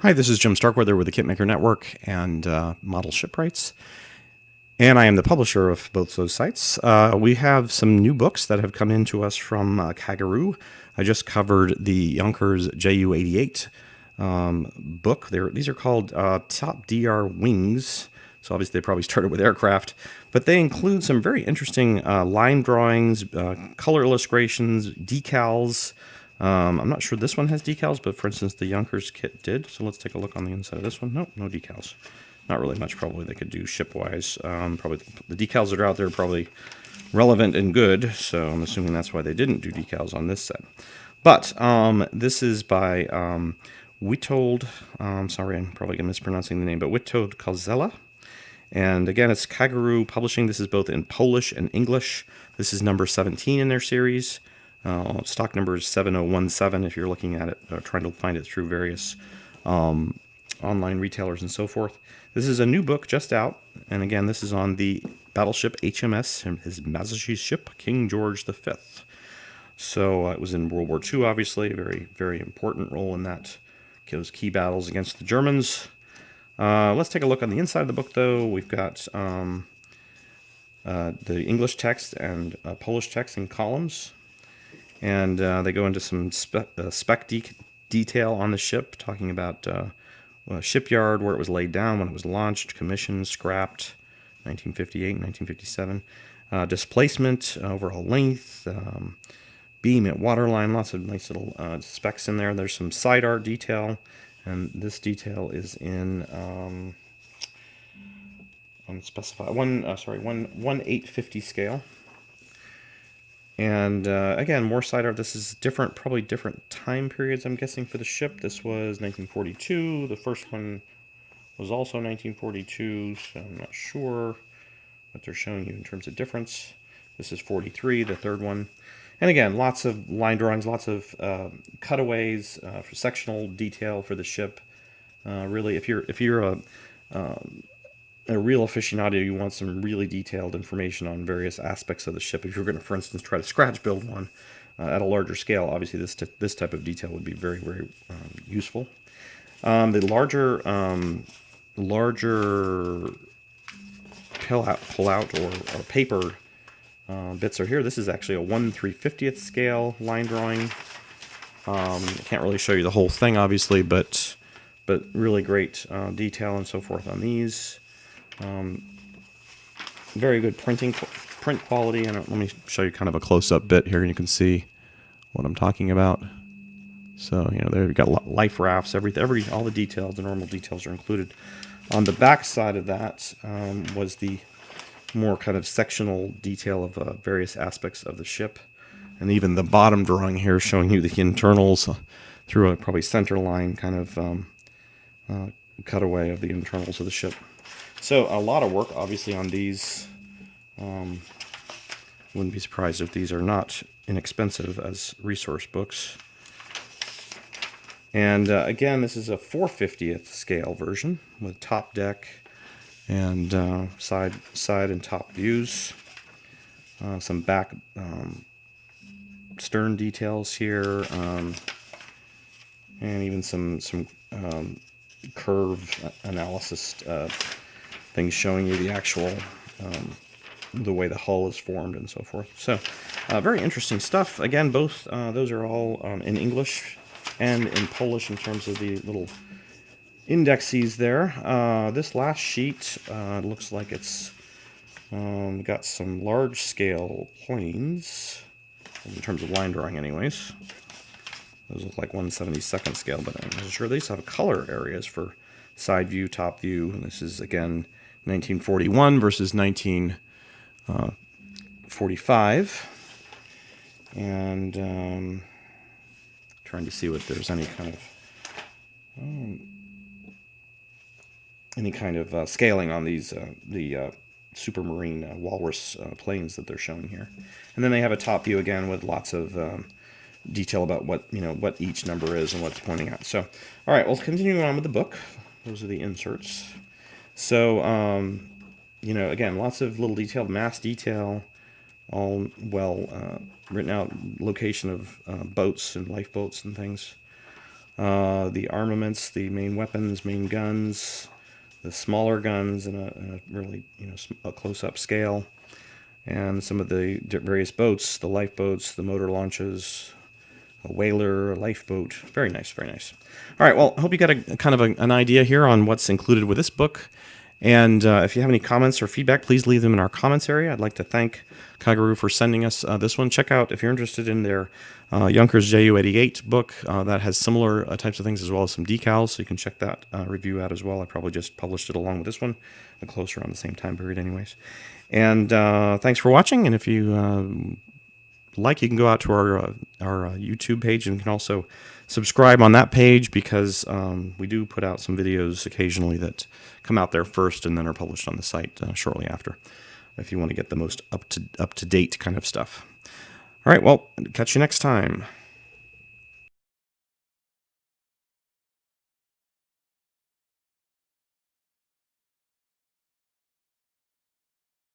Hi, this is Jim Starkweather with the KitMaker Network and Model Shipwrights, and I am the publisher of both those sites. We have some new books that have come in to us from Kagero. I just covered the Yonkers JU-88 book. These are called TopDR Wings, so obviously they probably started with aircraft, but they include some very interesting line drawings, color illustrations, decals. I'm not sure this one has decals, but for instance, the Yonkers kit did. So let's take a look on the inside of this one. Nope, no decals. Not really much probably they could do ship-wise. Probably the decals that are out there are probably relevant and good, so I'm assuming that's why they didn't do decals on this set. But this is by Witold, sorry, I'm probably mispronouncing the name, but Witold Kozela. And again, it's Kagero Publishing. This is both in Polish and English. This is number 17 in their series. Stock number is 7017 if you're looking at it, trying to find it through various online retailers and so forth. This is a new book just out, and again, this is on the Battleship HMS, and His Majesty's ship, King George V. So it was in World War II, obviously, a very, very important role in that, those key battles against the Germans. Let's take a look on the inside of the book, though. We've got the English text and Polish text in columns. And they go into some spec detail on the ship, talking about shipyard, where it was laid down, when it was launched, commissioned, scrapped, 1958, 1957. Displacement, overall length, beam at waterline, lots of nice little specs in there. There's some side art detail, and this detail is in unspecified 1/850 scale. And again, more side art. This is different, probably different time periods, I'm guessing, for the ship. This was 1942. The first one was also 1942, so I'm not sure what they're showing you in terms of difference. This is 43, the third one. And again, lots of line drawings, lots of cutaways for sectional detail for the ship. Really, if you're a real aficionado, you want some really detailed information on various aspects of the ship. If you're going to, for instance, try to scratch build one at a larger scale, obviously this type of detail would be very, very useful. The larger pull out or paper bits are here. This is actually a 1/350th scale line drawing. I can't really show you the whole thing, obviously, but really great detail and so forth on these. Very good print quality, and let me show you kind of a close-up bit here, and you can see what I'm talking about. So there you've got life rafts, all the details, the normal details are included. On the back side of that was the more kind of sectional detail of various aspects of the ship, and even the bottom drawing here showing you the internals through a probably center line kind of cutaway of the internals of the ship. So a lot of work, obviously, on these. Wouldn't be surprised if these are not inexpensive as resource books. And again, this is a 4/50th scale version with top deck and side and top views. Some back stern details here, and even some curve analysis things showing you the actual the way the hull is formed and so forth. So very interesting stuff. Again, both those are all in English and in Polish in terms of the little indexes there. This last sheet looks like it's got some large scale planes in terms of line drawing anyways. Those look like 1/72nd scale, but I'm not sure. These have color areas for side view, top view, and this is again 1941 versus 1945, and trying to see if there's any kind of scaling on these the Supermarine Walrus planes that they're showing here. And then they have a top view again with lots of detail about what each number is and what it's pointing at. So, all right, well, continuing on with the book. Those are the inserts. So, again, lots of little detailed mass detail, all well written out, location of boats and lifeboats and things. the armaments, the main weapons, main guns, the smaller guns in a really a close-up scale, and some of the various boats, the lifeboats, the motor launches, a whaler, a lifeboat. Very nice, very nice. All right, well, I hope you got a kind of an idea here on what's included with this book. And if you have any comments or feedback, please leave them in our comments area. I'd like to thank Kagero for sending us this one. Check out, if you're interested in their Junkers Ju-88 book, that has similar types of things as well as some decals, so you can check that review out as well. I probably just published it along with this one, closer on the same time period anyways. And thanks for watching, and if you you can go out to our YouTube page, and you can also subscribe on that page, because we do put out some videos occasionally that come out there first and then are published on the site shortly after, if you want to get the most up to date kind of stuff. All right, well, catch you next time.